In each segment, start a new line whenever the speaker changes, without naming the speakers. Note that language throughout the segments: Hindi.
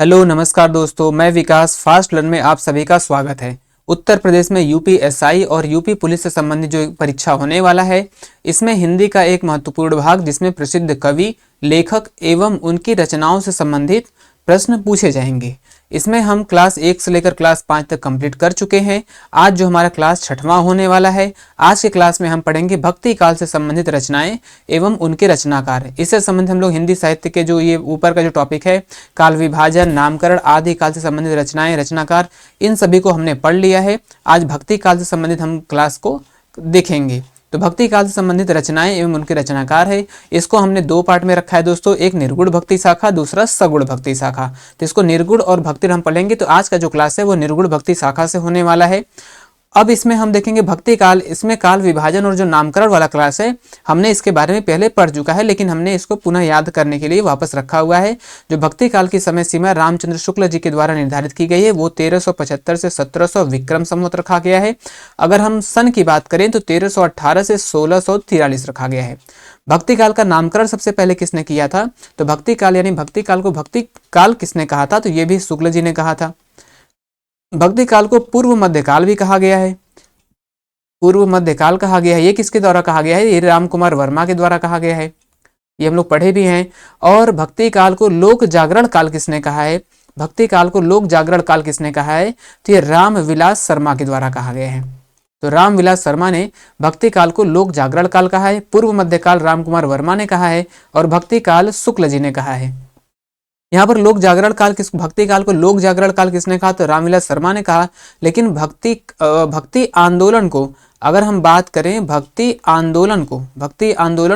हेलो नमस्कार दोस्तों, मैं विकास फास्ट लर्न में आप सभी का स्वागत है। उत्तर प्रदेश में यूपीएसआई और यूपी पुलिस से संबंधित जो परीक्षा होने वाला है, इसमें हिंदी का एक महत्वपूर्ण भाग जिसमें प्रसिद्ध कवि, लेखक एवं उनकी रचनाओं से संबंधित प्रश्न पूछे जाएंगे। इसमें हम क्लास 1 से लेकर क्लास 5 तक कंप्लीट कर चुके हैं। आज जो हमारा क्लास 6वां होने वाला है, आज के क्लास में हम पढ़ेंगे भक्ति काल से संबंधित रचनाएं एवं उनके रचनाकार। इससे संबंधित हम लोग हिंदी साहित्य के जो ये ऊपर का जो टॉपिक है, काल विभाजन, नामकरण आदि काल से संबंधित रचनाएं, रचनाकार, इन सभी को हमने पढ़ लिया है। आज भक्ति काल से संबंधित हम क्लास को देखेंगे। तो भक्ति काल से संबंधित रचनाएं एवं उनके रचनाकार है। इसको हमने दो पार्ट में रखा है दोस्तों, एक निर्गुण भक्ति शाखा, दूसरा सगुण भक्ति शाखा। तो इसको निर्गुण और भक्ति हम पढ़ेंगे। तो आज का जो क्लास है वो निर्गुण भक्ति शाखा से होने वाला है। अब इसमें हम देखेंगे भक्ति काल। इसमें काल विभाजन और जो नामकरण वाला क्लास है, हमने इसके बारे में पहले पढ़ चुका है, लेकिन हमने इसको पुनः याद करने के लिए वापस रखा हुआ है। जो भक्ति काल की समय सीमा रामचंद्र शुक्ल जी के द्वारा निर्धारित की गई है, वो 1375 से 1700 विक्रम संवत रखा गया है। अगर हम सन की बात करें तो 1318 से 1643 रखा गया है। भक्ति काल का नामकरण सबसे पहले किसने किया था? तो भक्ति काल यानी भक्ति काल को भक्ति काल किसने कहा था? तो ये भी शुक्ल जी ने कहा था। भक्ति काल को पूर्व मध्यकाल भी कहा गया है। पूर्व मध्यकाल कहा गया है। ये किसके द्वारा कहा गया है? ये राम कुमार वर्मा के द्वारा कहा गया है। ये हम लोग पढ़े भी हैं। और भक्ति काल को लोक जागरण काल किसने कहा है? भक्ति काल को लोक जागरण काल किसने कहा है? तो ये राम विलास शर्मा के द्वारा कहा गया है। तो राम विलास शर्मा ने भक्ति काल को लोक जागरण काल कहा है। पूर्व मध्यकाल राम कुमार वर्मा ने कहा है और भक्ति काल शुक्ल जी ने कहा है। यहाँ पर लोक जागरण काल भक्ति काल को लोक जागरण काल किसने कहा? तो रामविलास शर्मा ने कहा। लेकिन भक्ति आंदोलन को अगर हम बात करें, भक्ति आंदोलन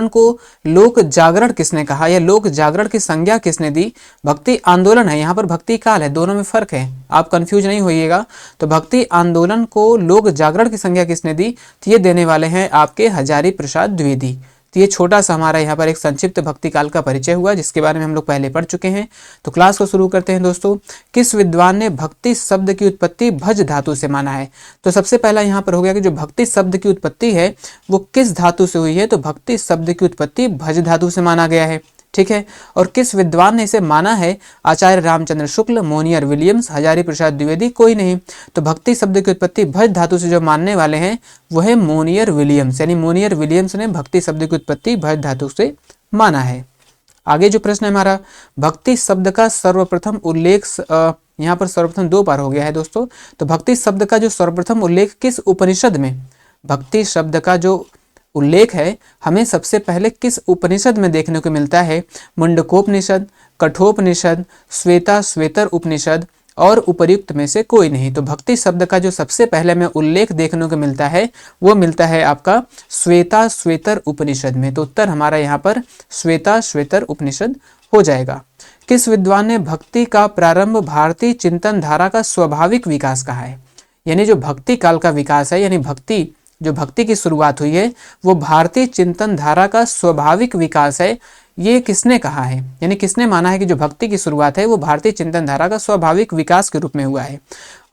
को लोक जागरण किसने कहा या लोक जागरण की संज्ञा किसने दी? भक्ति आंदोलन है, यहाँ पर भक्ति काल है, दोनों में फर्क है, आप कंफ्यूज नहीं होइएगा। तो भक्ति आंदोलन को लोक जागरण की संज्ञा किसने दी? तो ये देने वाले हैं आपके हजारी प्रसाद द्विवेदी। तो ये छोटा सा हमारा यहाँ पर एक संक्षिप्त भक्ति काल का परिचय हुआ, जिसके बारे में हम लोग पहले पढ़ चुके हैं। तो क्लास को शुरू करते हैं दोस्तों। किस विद्वान ने भक्ति शब्द की उत्पत्ति भज धातु से माना है? तो सबसे पहला यहाँ पर हो गया कि जो भक्ति शब्द की उत्पत्ति है वो किस धातु से हुई है? तो भक्ति शब्द की उत्पत्ति भज धातु से माना गया है। ठीक है। और किस विद्वान ने इसे माना है? आचार्य रामचंद्र शुक्ल, मोनियर विलियम्स, हजारी प्रसाद द्विवेदी, कोई नहीं। तो भक्ति शब्द की उत्पत्ति भज धातु से जो मानने वाले हैं वो है मोनियर विलियम्स, यानी मोनियर विलियम्स ने भक्ति शब्द की उत्पत्ति भज धातु से माना है। आगे जो प्रश्न है हमारा, भक्ति शब्द का सर्वप्रथम उल्लेख, यहाँ पर सर्वप्रथम दो बार हो गया है दोस्तों। तो भक्ति शब्द का जो सर्वप्रथम उल्लेख किस उपनिषद में, भक्ति शब्द का जो उल्लेख है हमें सबसे पहले किस उपनिषद में देखने को मिलता है? मुंडकोपनिषद, कठोपनिषद, श्वेता श्वेतर उपनिषद और उपर्युक्त में से कोई नहीं। तो भक्ति शब्द का जो सबसे पहले में उल्लेख देखने को मिलता है वो मिलता है आपका श्वेता श्वेतर उपनिषद में। तो उत्तर हमारा यहाँ पर श्वेता श्वेतर उपनिषद हो जाएगा। किस विद्वान ने भक्ति का प्रारंभ भारतीय चिंतन धारा का स्वाभाविक विकास कहा है? यानी जो भक्ति काल का विकास है, यानी भक्ति की शुरुआत हुई है वो भारतीय चिंतन धारा का स्वाभाविक विकास है, ये किसने कहा है? यानी किसने माना है कि जो भक्ति की शुरुआत है वो भारतीय चिंतन धारा का स्वाभाविक विकास के रूप में हुआ है?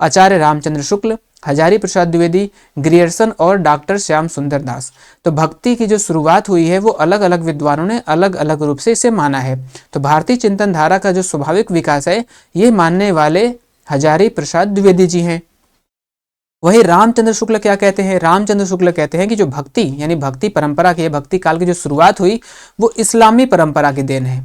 आचार्य रामचंद्र शुक्ल, हजारी प्रसाद द्विवेदी, ग्रियर्सन और डॉक्टर श्याम सुंदर दास। तो भक्ति की जो शुरुआत हुई है वो अलग अलग विद्वानों ने अलग अलग रूप से इसे माना है। तो भारतीय चिंतन धारा का जो स्वाभाविक विकास है ये मानने वाले हजारी प्रसाद द्विवेदी जी हैं। वही रामचंद्र शुक्ल क्या कहते हैं? रामचंद्र शुक्ल कहते हैं कि जो भक्ति यानी भक्ति परंपरा की, भक्ति काल की जो शुरुआत हुई वो इस्लामी परंपरा की देन है,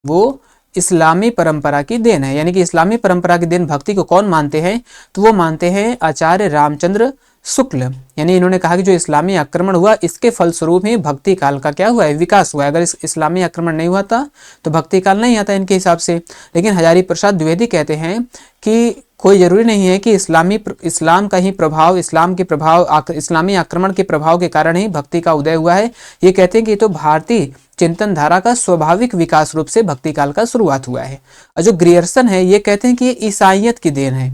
वो इस्लामी परंपरा की देन है। यानी कि इस्लामी परंपरा की देन भक्ति को कौन मानते हैं? तो वो मानते हैं आचार्य रामचंद्र शुक्ल। यानी इन्होंने कहा कि जो इस्लामी आक्रमण हुआ इसके फलस्वरूप ही भक्ति काल का क्या हुआ है? विकास हुआ है। अगर इस्लामी आक्रमण नहीं हुआ था तो भक्ति काल नहीं आता इनके हिसाब से। लेकिन हजारी प्रसाद द्विवेदी कहते हैं कि कोई जरूरी नहीं है कि इस्लाम का ही प्रभाव, इस्लामी आक्रमण के प्रभाव के कारण ही भक्ति का उदय हुआ है। ये कहते हैं कि तो भारतीय चिंतन धारा का स्वाभाविक विकास रूप से भक्ति काल का शुरुआत हुआ है। और जो ग्रियर्सन है ये कहते हैं कि ये ईसाइयत की देन है।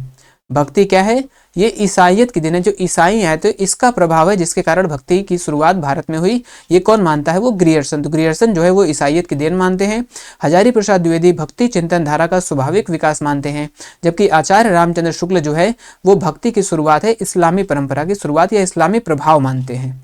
भक्ति क्या है? ये ईसाइयत की देन है। जो ईसाई है तो इसका प्रभाव है जिसके कारण भक्ति की शुरुआत भारत में हुई। ये कौन मानता है? वो ग्रियर्सन। तो ग्रियर्सन जो है वो ईसाइयत की देन मानते हैं। हजारी प्रसाद द्विवेदी भक्ति चिंतन धारा का स्वाभाविक विकास मानते हैं, जबकि आचार्य रामचंद्र शुक्ल जो है वो भक्ति की शुरुआत है, इस्लामी परंपरा की शुरुआत या इस्लामी प्रभाव मानते हैं।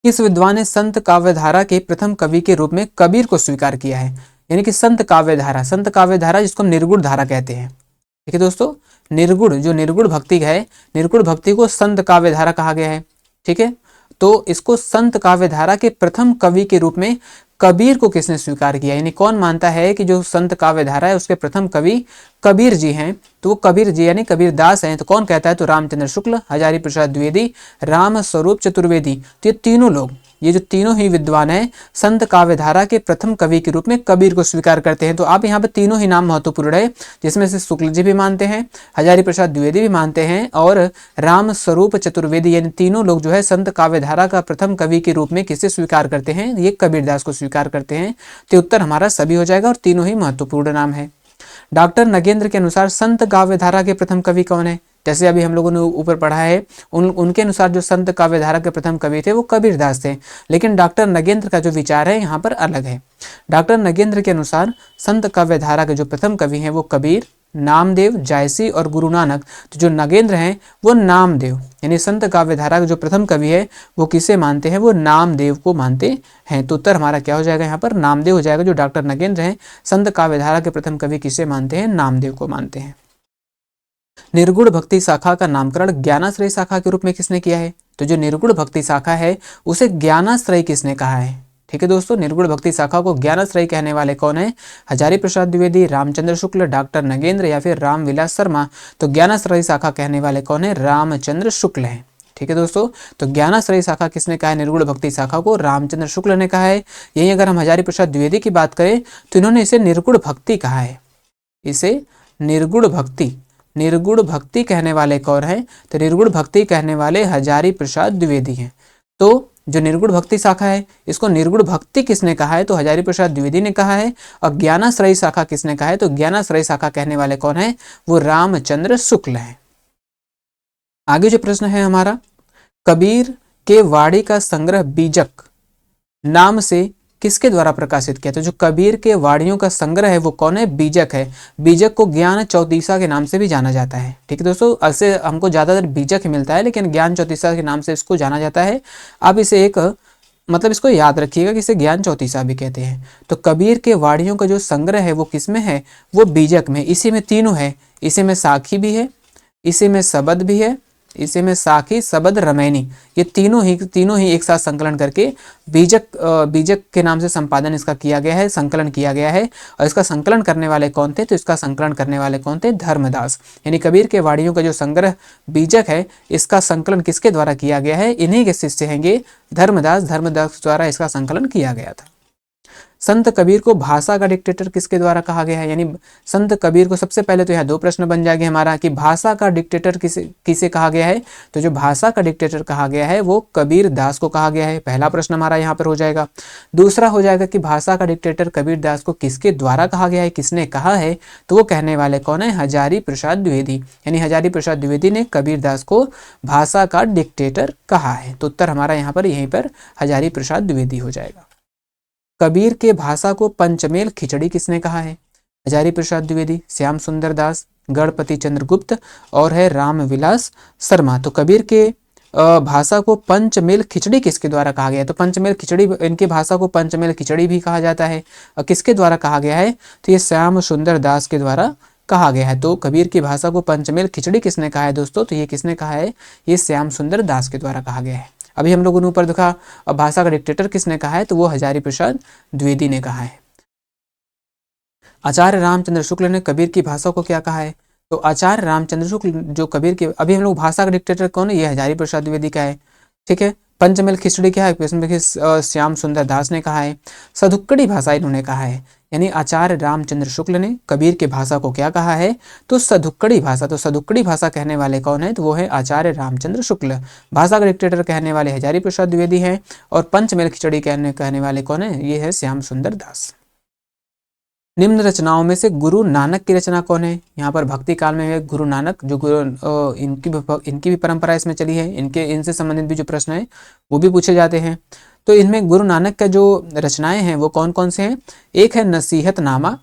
किस विद्वान ने संत काव्यधारा के प्रथम कवि के रूप में कबीर को स्वीकार किया है? यानी कि संत काव्य धारा, संत काव्य धारा जिसको हम निर्गुण धारा कहते हैं। ठीक है दोस्तों, निर्गुण, जो निर्गुण भक्ति है, निर्गुण भक्ति को संत काव्य धारा कहा गया है। ठीक है, तो इसको संत काव्य धारा के प्रथम कवि के रूप में कबीर को किसने स्वीकार किया, यानी कौन मानता है कि जो संत काव्य धारा है उसके प्रथम कवि कबीर जी हैं, तो वो कबीर जी यानी कबीर दास हैं। तो कौन कहता है, तो रामचंद्र शुक्ल, हजारी प्रसाद द्विवेदी, राम स्वरूप चतुर्वेदी। तो ये तीनों लोग, ये जो तीनों ही विद्वान हैं, संत काव्य धारा के प्रथम कवि के रूप में कबीर को स्वीकार करते हैं। तो आप यहाँ पे तीनों ही नाम महत्वपूर्ण है, जिसमें से शुक्ल जी भी मानते हैं, हजारी प्रसाद द्विवेदी भी मानते हैं, और राम स्वरूप चतुर्वेदी, यानी तीनों लोग जो है संत काव्य धारा का प्रथम कवि के रूप में किसे स्वीकार करते हैं, ये कबीरदास को स्वीकार करते हैं। तो उत्तर हमारा सभी हो जाएगा और तीनों ही महत्वपूर्ण नाम है। डॉक्टर नगेंद्र के अनुसार संत काव्य धारा के प्रथम कवि कौन है, जैसे अभी हम लोगों ने ऊपर पढ़ा है, उनके अनुसार जो संत काव्य धारा के प्रथम कवि थे वो कबीरदास थे। लेकिन डॉक्टर नगेंद्र का जो विचार है यहाँ पर अलग है। डॉक्टर नगेंद्र के अनुसार संत काव्य धारा के जो प्रथम कवि हैं वो कबीर, नामदेव, जायसी और गुरु नानक। तो जो नगेंद्र हैं वो नामदेव, यानी संत काव्य धारा के जो प्रथम कवि है वो किसे मानते हैं, वो नामदेव को मानते हैं। तो उत्तर हमारा क्या हो जाएगा, यहाँ पर नामदेव हो जाएगा। जो डॉक्टर नगेंद्र हैं संत काव्य धारा के प्रथम कवि किसे मानते हैं, नामदेव को मानते हैं। निर्गुण भक्ति शाखा का नामकरण ज्ञानाश्रय शाखा के रूप में किसने किया है, तो जो निर्गुण भक्ति शाखा है उसे ज्ञानाश्रय किसने कहा है। ठीक है दोस्तों, निर्गुण भक्ति शाखा को ज्ञानाश्रय कहने वाले कौन है, हजारी प्रसाद द्विवेदी, रामचंद्र शुक्ल, डॉक्टर नगेंद्र या फिर रामविलास शर्मा। तो ज्ञानाश्रय शाखा कहने वाले कौन है, रामचंद्र शुक्ल है। ठीक है दोस्तों, तो ज्ञानाश्रय शाखा किसने कहा है, निर्गुण भक्ति शाखा को रामचंद्र शुक्ल ने कहा है। यही अगर हम हजारी प्रसाद द्विवेदी की बात करें तो इन्होंने इसे निर्गुण भक्ति कहा है, इसे निर्गुण भक्ति, निर्गुण भक्ति कहने वाले कौन है, तो निर्गुण भक्ति कहने वाले हजारी प्रसाद द्विवेदी हैं। तो जो निर्गुण भक्ति शाखा है इसको निर्गुण भक्ति किसने कहा है, तो हजारी प्रसाद द्विवेदी ने कहा है। और ज्ञानाश्रय शाखा किसने कहा है, तो ज्ञानाश्रय शाखा कहने वाले कौन है, वो रामचंद्र शुक्ल है। आगे जो प्रश्न है हमारा, कबीर के वाणी का संग्रह बीजक नाम से किसके द्वारा प्रकाशित किया, तो जो कबीर के वाणियों का संग्रह है वो कौन है, बीजक है। बीजक को ज्ञान चौतीसा के नाम से भी जाना जाता है। ठीक है दोस्तों, ऐसे हमको ज्यादातर बीजक ही मिलता है, लेकिन ज्ञान चौतीसा के नाम से इसको जाना जाता है। आप इसे एक मतलब इसको याद रखिएगा कि इसे ज्ञान चौतीसा भी कहते हैं। तो कबीर के वाणियों का जो संग्रह है वो किसमें है, वो बीजक में। इसी में तीनों है, इसी में साखी भी है, इसी में शबद भी है, इसी में साखी, शबद, रमैनी, ये तीनों ही एक साथ संकलन करके बीजक के नाम से संपादन इसका किया गया है, संकलन किया गया है। और इसका संकलन करने वाले कौन थे, तो इसका संकलन करने वाले कौन थे, धर्मदास। यानी कबीर के वाणियों का जो संग्रह बीजक है इसका संकलन किसके द्वारा किया गया है, इन्हीं के शिष्य हैं ये धर्मदास द्वारा इसका संकलन किया गया था। संत कबीर को भाषा का डिक्टेटर किसके द्वारा कहा गया है, यानी संत कबीर को, सबसे पहले तो यहाँ दो प्रश्न बन जाएंगे हमारा कि भाषा का डिक्टेटर किसे कहा गया है। तो जो भाषा का डिक्टेटर कहा गया है वो कबीर दास को कहा गया है, पहला प्रश्न हमारा यहाँ पर हो जाएगा। दूसरा हो जाएगा कि भाषा का डिक्टेटर कबीर दास को किसके द्वारा कहा गया है, किसने कहा है, तो वो कहने वाले कौन है, हजारी प्रसाद द्विवेदी। यानी हजारी प्रसाद द्विवेदी ने कबीर दास को भाषा का डिक्टेटर कहा है। तो उत्तर हमारा यहाँ पर यहीं पर हजारी प्रसाद द्विवेदी हो जाएगा। कबीर के भाषा को पंचमेल खिचड़ी किसने कहा है, हजारी प्रसाद द्विवेदी, श्याम सुंदर दास, गणपति चंद्र गुप्त और है रामविलास शर्मा। तो कबीर के भाषा को पंचमेल खिचड़ी किसके द्वारा कहा गया है, तो पंचमेल खिचड़ी, इनकी भाषा को पंचमेल खिचड़ी भी कहा जाता है। और किसके द्वारा कहा गया है, तो ये श्याम सुंदर दास के द्वारा कहा गया है। तो कबीर की भाषा को पंचमेल खिचड़ी किसने कहा है दोस्तों, तो ये किसने कहा है, ये श्याम सुंदर दास के द्वारा कहा गया है। अभी हम लोगों ने ऊपर देखा अब भाषा का डिक्टेटर किसने कहा है, तो वो हजारी प्रसाद द्विवेदी ने कहा है। आचार्य रामचंद्र शुक्ल ने कबीर की भाषा को क्या कहा है, तो आचार्य रामचंद्र शुक्ल जो कबीर के, अभी हम लोग भाषा का डिक्टेटर कौन है, ये हजारी प्रसाद द्विवेदी का है। ठीक है, पंचमेल खिचड़ी क्या है, इसमें देखिए श्याम सुंदर दास ने कहा है। सधुक्कड़ी भाषा इन्होंने कहा है, यानी आचार्य रामचंद्र शुक्ल ने कबीर की भाषा को क्या कहा है, तो सधुक्कड़ी भाषा। तो सधुक्कड़ी भाषा कहने वाले कौन है, तो वो है आचार्य रामचंद्र शुक्ल। भाषा का डिक्टेटर कहने वाले हजारी प्रसाद द्विवेदी हैं और पंचमेल खिचड़ी कहने वाले कौन है, ये है श्याम सुंदर दास। निम्न रचनाओं में से गुरु नानक की रचना कौन है, यहाँ पर भक्ति काल में है गुरु नानक, जो इनकी भी परंपरा इसमें चली है, इनसे संबंधित भी जो प्रश्न है वो भी पूछे जाते हैं। तो इनमें गुरु नानक का जो रचनाएं हैं वो कौन कौन से हैं, एक है नसीहतनामा,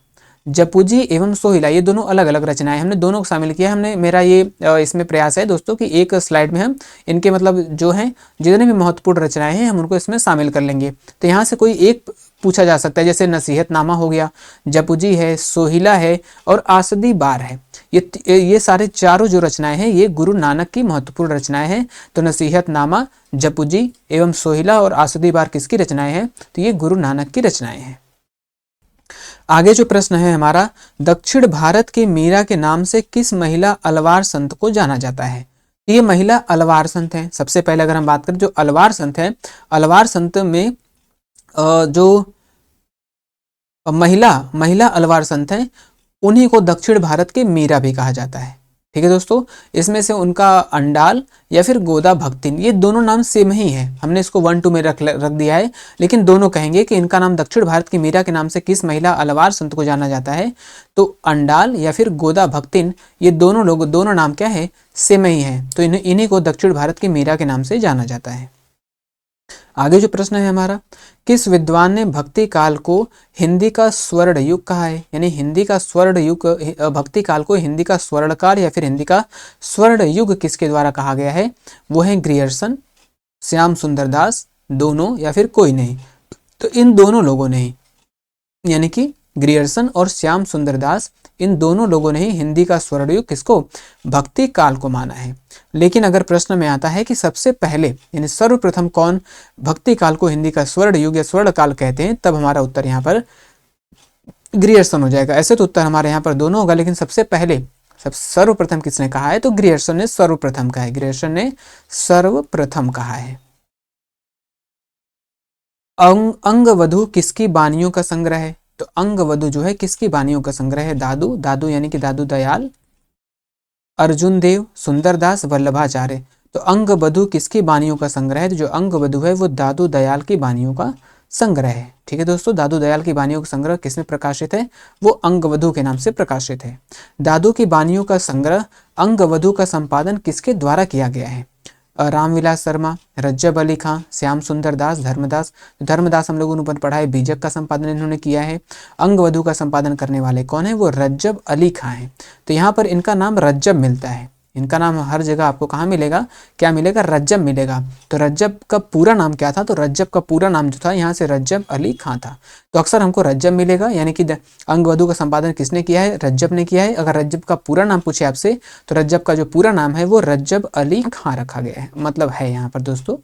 जपुजी एवं सोहिला, ये दोनों अलग अलग रचनाएं, हमने दोनों को शामिल किया। मेरा ये इसमें प्रयास है दोस्तों कि एक स्लाइड में हम इनके मतलब जो हैं जितने भी महत्वपूर्ण रचनाएं हैं हम उनको इसमें शामिल कर लेंगे। तो यहाँ से कोई एक पूछा जा सकता है, जैसे नसीहतनामा हो गया, जपुजी है, सोहिला है और आसदी बार है। ये सारे चारों जो रचनाएं हैं ये गुरु नानक की महत्वपूर्ण रचनाएं हैं। तो नसीहतनामा, जपुजी एवं सोहिला और आसदी बार किसकी रचनाएं हैं? तो ये गुरु नानक की रचनाएं हैं। आगे जो प्रश्न है हमारा, दक्षिण भारत के मीरा के नाम से किस महिला अलवार संत को जाना जाता है? ये महिला अलवार संत हैं। सबसे पहले अगर हम बात करें, जो अलवार संत हैं, अलवार संत में जो महिला अलवार संत हैं उन्हीं को दक्षिण भारत के मीरा भी कहा जाता है। ठीक है दोस्तों, इसमें से उनका अंडाल या फिर गोदा भक्तिन, ये दोनों नाम सेम ही है। हमने इसको 1-2 में रख दिया है, लेकिन दोनों कहेंगे कि इनका नाम दक्षिण भारत की मीरा के नाम से किस महिला अलवार संत को जाना जाता है? तो अंडाल या फिर गोदा भक्तिन, ये दोनों नाम क्या है? सेम ही है। तो इन्हीं को दक्षिण भारत की मीरा के नाम से जाना जाता है। आगे जो प्रश्न है हमारा, किस विद्वान ने भक्ति काल को हिंदी का स्वर्ण युग कहा है? यानी हिंदी का स्वर्ण युग, भक्ति काल को हिंदी का स्वर्ण काल या फिर हिंदी का स्वर्ण युग किसके द्वारा कहा गया है? वो है ग्रियर्सन, श्याम सुंदर दास, दोनों या फिर कोई नहीं। तो इन दोनों लोगों ने ही, यानी कि ग्रियर्सन और श्याम सुंदर दास, इन दोनों लोगों ने ही हिंदी का स्वर्ण युग किसको? भक्ति काल को माना है। लेकिन अगर प्रश्न में आता है कि सबसे पहले यानी सर्वप्रथम कौन भक्ति काल को हिंदी का स्वर्ण युग या स्वर्ण काल कहते हैं, तब हमारा उत्तर यहाँ पर ग्रियर्सन हो जाएगा। ऐसे तो उत्तर हमारे यहाँ पर दोनों होगा, लेकिन सबसे पहले सर्वप्रथम किसने कहा है? तो ग्रियर्सन ने सर्वप्रथम कहा है। ग्रियर्सन ने सर्वप्रथम कहा है। अंगवधु किसकी बानियों का संग्रह है? तो अंगवधु जो है किसकी बानियों का संग्रह है? दादू यानी कि दादू दयाल, अर्जुन देव, सुंदरदास, वल्लभाचार्य। तो अंगवधु किसकी बानियों का संग्रह है? तो जो अंगवधु है वो दादू दयाल की बानियों का संग्रह है। ठीक है दोस्तों, दादू दयाल की बानियों का संग्रह किसमें प्रकाशित है? वो अंगवधु के नाम से प्रकाशित है। दादू की बानियों का संग्रह अंगवधु का संपादन किसके द्वारा किया गया है? रामविलास शर्मा, रज्जब अली खां, श्याम सुंदर दास, धर्मदास। धर्मदास हम लोगों ने ऊपर पढ़ा है, बीजक का संपादन इन्होंने किया है। अंगवधु का संपादन करने वाले कौन है? वो रज्जब अली खां है। तो यहाँ पर इनका नाम रज्जब मिलता है। इनका नाम हर जगह आपको कहाँ मिलेगा? क्या मिलेगा? रज्जब मिलेगा। तो रज्जब का पूरा नाम क्या था? तो रज्जब का पूरा नाम जो था यहाँ से रज्जब अली खां था। तो अक्सर हमको रज्जब मिलेगा, यानी कि अंगवधु का संपादन किसने किया है? रज्जब ने किया है। अगर रज्जब का पूरा नाम पूछे आपसे, तो रज्जब का जो पूरा नाम है वो रज्जब अली खां रखा गया है, मतलब है यहाँ पर दोस्तों।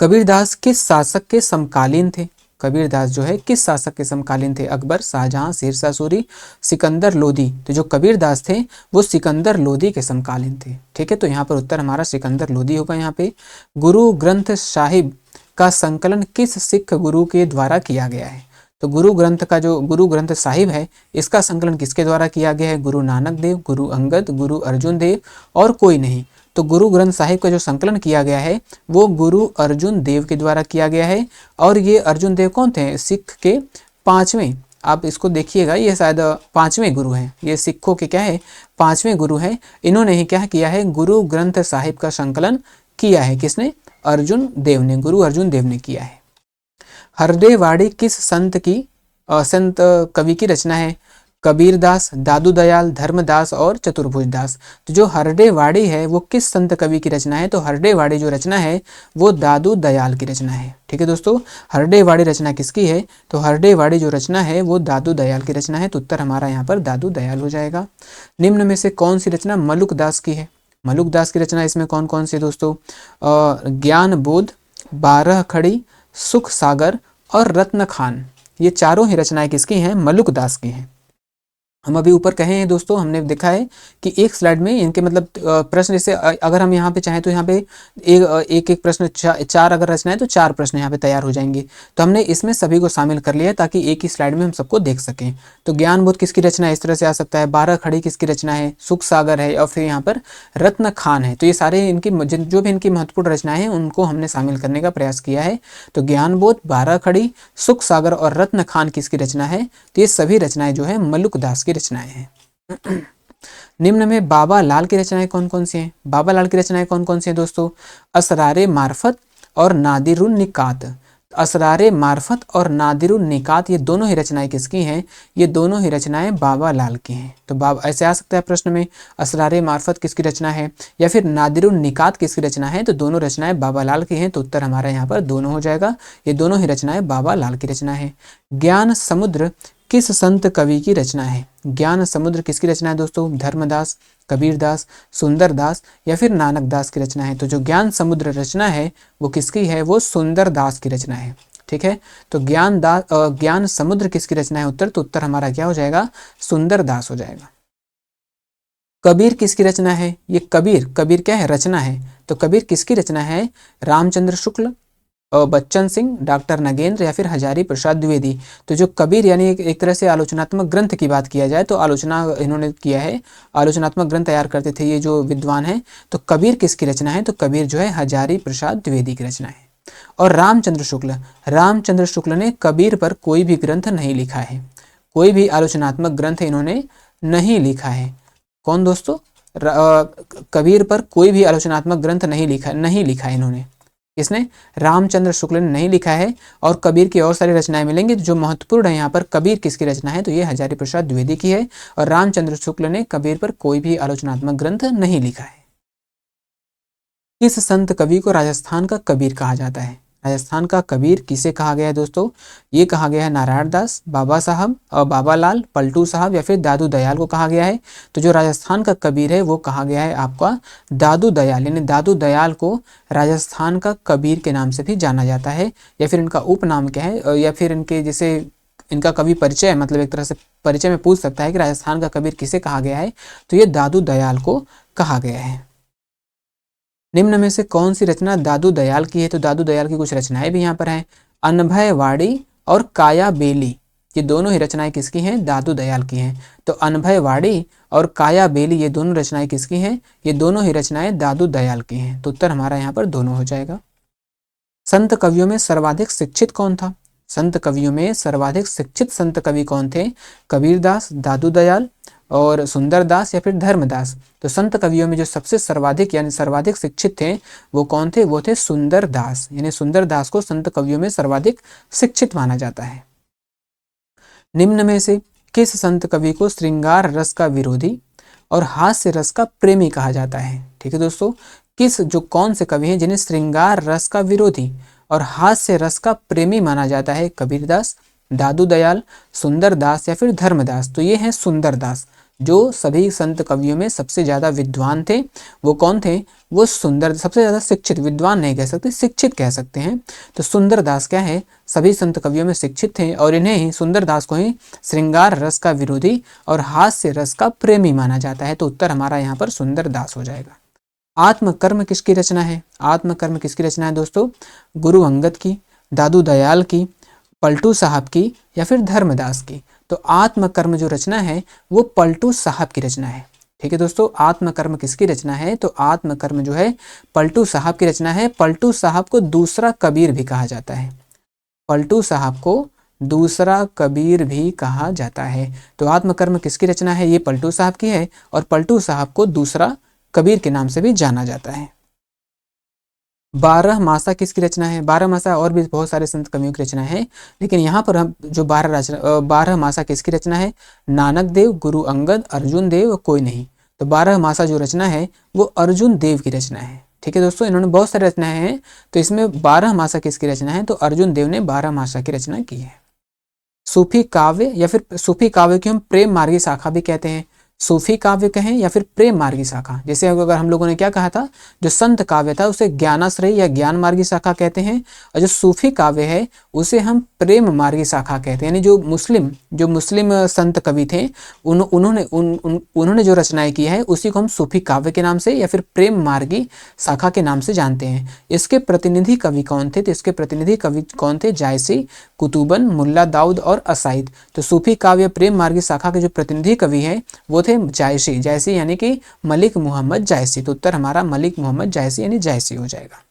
कबीरदास किस शासक के समकालीन थे? कबीरदास जो है किस शासक के समकालीन थे? अकबर, शाहजहां, शेरशाह सूरी, सिकंदर लोदी। तो जो कबीरदास थे वो सिकंदर लोदी के समकालीन थे। ठीक है, तो यहाँ पर उत्तर हमारा सिकंदर लोदी होगा। यहाँ पे गुरु ग्रंथ साहिब का संकलन किस सिख गुरु के द्वारा किया गया है? तो गुरु ग्रंथ साहिब है, इसका संकलन किसके द्वारा किया गया है? गुरु नानक देव, गुरु अंगद, गुरु अर्जुन देव और कोई नहीं। तो गुरु ग्रंथ साहिब का जो संकलन किया गया है वो गुरु अर्जुन देव के द्वारा किया गया है। और ये अर्जुन देव कौन थे? सिख के 5वें, आप इसको देखिएगा, ये शायद 5वें गुरु हैं। ये सिखों के क्या है? 5वें गुरु हैं। इन्होंने ही क्या किया है? गुरु ग्रंथ साहिब का संकलन किया है। किसने? अर्जुन देव ने, गुरु अर्जुन देव ने किया है। हरदेवाड़ी किस संत कवि की रचना है? कबीरदास, दादू दयाल, धर्मदास और चतुर्भुज दास। तो जो हरदेवाड़ी है वो किस संत कवि की रचना है? तो हरदेवाड़ी जो रचना है वो दादू दयाल की रचना है। ठीक है दोस्तों, हरदेवाड़ी रचना किसकी है? तो हरदेवाड़ी जो रचना है वो दादू दयाल की रचना है। तो उत्तर हमारा यहाँ पर दादू दयाल हो जाएगा। निम्न में से कौन सी रचना मलुक दास की है? मलुक दास की रचना इसमें कौन कौन सी दोस्तों? ज्ञान बोध, 12 खड़ी, सुख सागर और रत्न खान। ये चारों ही रचनाएं किसकी हैं? मलुक दास की हैं। हम अभी ऊपर कहे हैं दोस्तों, हमने देखा है कि एक स्लाइड में इनके मतलब प्रश्न, जैसे अगर हम यहाँ पे चाहें तो यहाँ पे एक प्रश्न चार अगर रचना है तो 4 प्रश्न यहाँ पे तैयार हो जाएंगे। तो हमने इसमें सभी को शामिल कर लिया है ताकि एक ही स्लाइड में हम सबको देख सकें। तो ज्ञान बोध किसकी रचना है? इस तरह से आ सकता है। 12 खड़ी किसकी रचना है? सुख सागर है। और फिर यहाँ पर रत्न खान है। तो ये सारे इनकी जो भी इनकी महत्वपूर्ण रचनाएं हैं उनको हमने शामिल करने का प्रयास किया है। तो ज्ञान बोध, 12 खड़ी, सुख सागर और रत्न खान किसकी रचना है? तो ये सभी रचनाएं जो है मलुक दास रचनाएं हैं। निम्न में बाबा लाल की रचनाएं कौन कौन सी हैं? बाबा लाल की रचनाएं कौन कौन सी हैं दोस्तों? असरारे मार्फत और नादिरुन निकात। असरारे मार्फत और नादिरुन निकात ये दोनों ही रचनाएं किसकी हैं? ये दोनों ही रचनाएं बाबा लाल की हैं। तो बाबा ऐसे आ सकता है प्रश्न में, असरारे मार्फत किसकी रचना है या फिर नादिरुन निकात किसकी रचना है? तो दोनों रचनाएं बाबा लाल की हैं। तो उत्तर हमारा यहाँ पर दोनों हो जाएगा। ये दोनों ही रचनाएं बाबा लाल की रचना है। ज्ञान समुद्र किस संत कवि की रचना है? ज्ञान समुद्र किसकी रचना है दोस्तों? धर्मदास, कबीरदास, सुंदरदास या फिर नानकदास की रचना है। तो जो ज्ञान समुद्र रचना है वो किसकी है? वो सुंदरदास की रचना है। ठीक है, तो ज्ञान समुद्र किसकी रचना है उत्तर? तो उत्तर हमारा क्या हो जाएगा? सुंदरदास हो जाएगा। कबीर किसकी रचना है? ये कबीर क्या है? रचना है। तो कबीर किसकी रचना है? रामचंद्र शुक्ल, बच्चन सिंह, डॉक्टर नगेंद्र या फिर हजारी प्रसाद द्विवेदी। तो जो कबीर यानी एक तरह से आलोचनात्मक ग्रंथ की बात किया जाए तो आलोचना इन्होंने किया है, आलोचनात्मक ग्रंथ तैयार करते थे ये जो विद्वान हैं। तो कबीर किसकी रचना है? तो कबीर जो है हजारी प्रसाद द्विवेदी की रचना है। और रामचंद्र शुक्ल ने कबीर पर कोई भी ग्रंथ नहीं लिखा है, कोई भी आलोचनात्मक ग्रंथ इन्होंने नहीं लिखा है। कौन दोस्तों? कबीर पर कोई भी आलोचनात्मक ग्रंथ नहीं लिखा इन्होंने। इसने रामचंद्र शुक्ल ने नहीं लिखा है। और कबीर की और सारी रचनाएं मिलेंगी। जो महत्वपूर्ण है यहाँ पर कबीर किसकी रचना है? तो ये हजारी प्रसाद द्विवेदी की है। और रामचंद्र शुक्ल ने कबीर पर कोई भी आलोचनात्मक ग्रंथ नहीं लिखा है। किस संत कवि को राजस्थान का कबीर कहा जाता है? राजस्थान का कबीर किसे कहा गया है दोस्तों? ये कहा गया है नारायण दास, बाबा साहब और बाबा लाल, पलटू साहब या फिर दादू दयाल को कहा गया है। तो जो राजस्थान का कबीर है वो कहा गया है आपका दादू दयाल, यानी दादू दयाल को राजस्थान का कबीर के नाम से भी जाना जाता है। या फिर इनका उपनाम क्या है, या फिर इनके जैसे इनका कवि परिचय, मतलब एक तरह से परिचय में पूछ सकता है कि राजस्थान का कबीर किसे कहा गया है? तो ये दादू दयाल को कहा गया है। निम्न में से कौन सी रचना दादू दयाल की है? तो दादू दयाल की कुछ रचनाएं भी यहाँ पर हैं। अनभयवाड़ी और काया बेली, ये दोनों ही रचनाएं किसकी हैं? दादू दयाल की हैं। तो अनभयवाड़ी और काया बेली ये दोनों रचनाएं किसकी हैं? ये दोनों ही रचनाएं दादू दयाल की हैं। तो उत्तर हमारा यहाँ पर दोनों हो जाएगा। संत कवियों में सर्वाधिक शिक्षित कौन था? संत कवियों में सर्वाधिक शिक्षित संत कवि कौन थे? कबीरदास, दादू दयाल और सुंदरदास या फिर धर्मदास। तो संत कवियों में जो सबसे सर्वाधिक यानी सर्वाधिक शिक्षित थे वो कौन थे? वो थे सुंदरदास, यानी सुंदरदास को संत कवियों में सर्वाधिक शिक्षित माना जाता है। निम्न में से किस संत कवि को श्रृंगार रस का विरोधी और हास्य रस का प्रेमी कहा जाता है? ठीक है दोस्तों, कौन से कवि हैं जिन्हें श्रृंगार रस का विरोधी और हास्य रस का प्रेमी माना जाता है? कबीरदास, दादू दयाल, सुंदरदास या फिर धर्मदास। तो ये हैं सुंदरदास। जो सभी संत कवियों में सबसे ज्यादा विद्वान थे वो कौन थे? वो सबसे ज्यादा शिक्षित, विद्वान नहीं कह सकते, शिक्षित कह सकते हैं। तो सुंदरदास क्या है? सभी संत कवियों में शिक्षित थे और इन्हें ही, सुंदरदास को ही श्रृंगार रस का विरोधी और हास्य रस का प्रेमी माना जाता है। तो उत्तर हमारा यहाँ पर सुंदरदास हो जाएगा। आत्मकर्म किसकी रचना है? आत्मकर्म किसकी रचना है दोस्तों? गुरु अंगद की, दादू दयाल की, पलटू साहब की या फिर धर्मदास की। तो आत्मकर्म जो रचना है वो पलटू साहब की रचना है। ठीक है दोस्तों, आत्मकर्म किसकी रचना है? तो आत्मकर्म जो है पलटू साहब की रचना है। पलटू साहब को दूसरा कबीर भी कहा जाता है। पलटू साहब को दूसरा कबीर भी कहा जाता है। तो आत्मकर्म किसकी रचना है? ये पलटू साहब की है और पलटू साहब को दूसरा कबीर के नाम से भी जाना जाता है। 12 मासा किसकी रचना है? 12 मासा और भी बहुत सारे संत कवियों की रचना है, लेकिन यहाँ पर हम जो 12 मासा किसकी रचना है? नानक देव, गुरु अंगद, अर्जुन देव, कोई नहीं। तो 12 मासा जो रचना है वो अर्जुन देव की रचना है। ठीक है दोस्तों, इन्होंने बहुत सारी रचनाएं हैं, तो इसमें 12 मासा किसकी रचना है? तो अर्जुन देव ने 12 मासा की रचना की है। सूफी काव्य या फिर सूफी काव्य की हम प्रेम मार्गी शाखा भी कहते हैं। सूफी काव्य कहें या फिर प्रेम मार्गी शाखा। जैसे अगर हम लोगों ने क्या कहा था, जो संत काव्य था उसे ज्ञानाश्रयी या ज्ञान मार्गी शाखा कहते हैं, और जो सूफी काव्य है उसे हम प्रेम मार्गी शाखा कहते हैं। यानी जो मुस्लिम संत कवि थे उन्होंने जो रचनाएं की है उसी को हम सूफी काव्य के नाम से या फिर प्रेम मार्गी शाखा के नाम से जानते हैं। इसके प्रतिनिधि कवि कौन थे? तो इसके प्रतिनिधि कवि कौन थे? जायसी, कुतुबन, मुल्ला दाऊद और असाइद। तो सूफी काव्य प्रेम मार्गी शाखा के जो प्रतिनिधि कवि हैं वो थे जायसी यानी कि मलिक मोहम्मद जायसी। तो उत्तर हमारा मलिक मोहम्मद जायसी यानी जायसी हो जाएगा।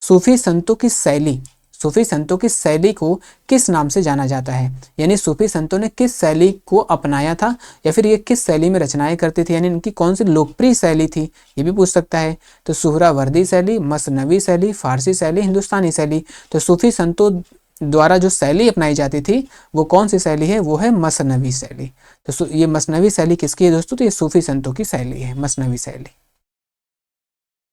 सूफी संतों की शैली, सूफी संतों की शैली को किस नाम से जाना जाता है, यानी सूफी संतों ने किस शैली को अपनाया था या फिर ये किस शैली में रचनाएं करते थे, यानी इनकी कौन सी लोकप्रिय शैली थी, ये भी पूछ सकता है। तो सुहरावर्दी शैली, मसनवी शैली, फारसी शैली, हिंदुस्तानी शैली। तो सूफी संतों द्वारा जो शैली अपनाई जाती थी वो कौन सी शैली है, वो है मसनवी शैली। तो ये मसनवी शैली किसकी है दोस्तों, तो ये सूफी संतों की शैली है, मसनवी शैली।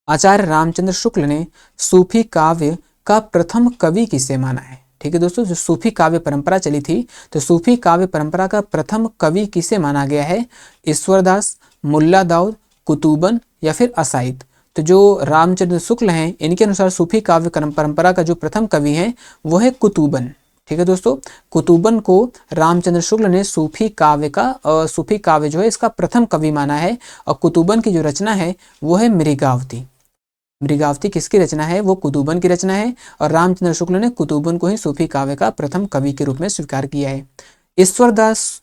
आचार्य रामचंद्र शुक्ल ने सूफी काव्य का प्रथम कवि किसे माना है। ठीक है दोस्तों, जो सूफी काव्य परंपरा चली थी, तो सूफी काव्य परंपरा का प्रथम कवि किसे माना गया है, ईश्वरदास, मुल्ला दाऊद, कुतुबन या फिर असाइद। तो जो रामचंद्र शुक्ल हैं, इनके अनुसार सूफी काव्य परंपरा का जो प्रथम कवि है वो है कुतुबन। ठीक है दोस्तों, कुतुबन को रामचंद्र शुक्ल ने सूफी काव्य जो है इसका प्रथम कवि माना है। और कुतुबन की जो रचना है वो है मृगावती। मृगावती किसकी रचना है, वो कुतुबन की रचना है। और रामचंद्र शुक्ल ने कुतुबन को ही सूफी काव्य का प्रथम कवि के रूप में स्वीकार किया है। ईश्वरदास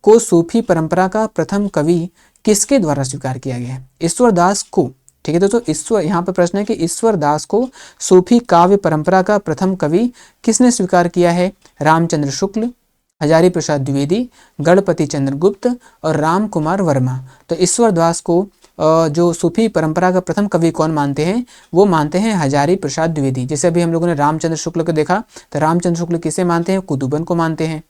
को सूफी परंपरा का प्रथम कवि किसके द्वारा स्वीकार किया गया है, ईश्वरदास को। ठीक है दोस्तों, यहाँ पर प्रश्न है कि ईश्वरदास को सूफी काव्य परंपरा का प्रथम कवि किसने स्वीकार किया है, रामचंद्र शुक्ल, हजारी प्रसाद द्विवेदी, गणपति चंद्र गुप्त और राम कुमार वर्मा। तो ईश्वरदास को जो सूफी परंपरा का प्रथम कवि कौन मानते हैं, वो मानते हैं हजारी प्रसाद द्विवेदी। जैसे अभी हम लोगों ने रामचंद्र शुक्ल को देखा, तो रामचंद्र शुक्ल किसे मानते हैं, कुतुबन को मानते हैं।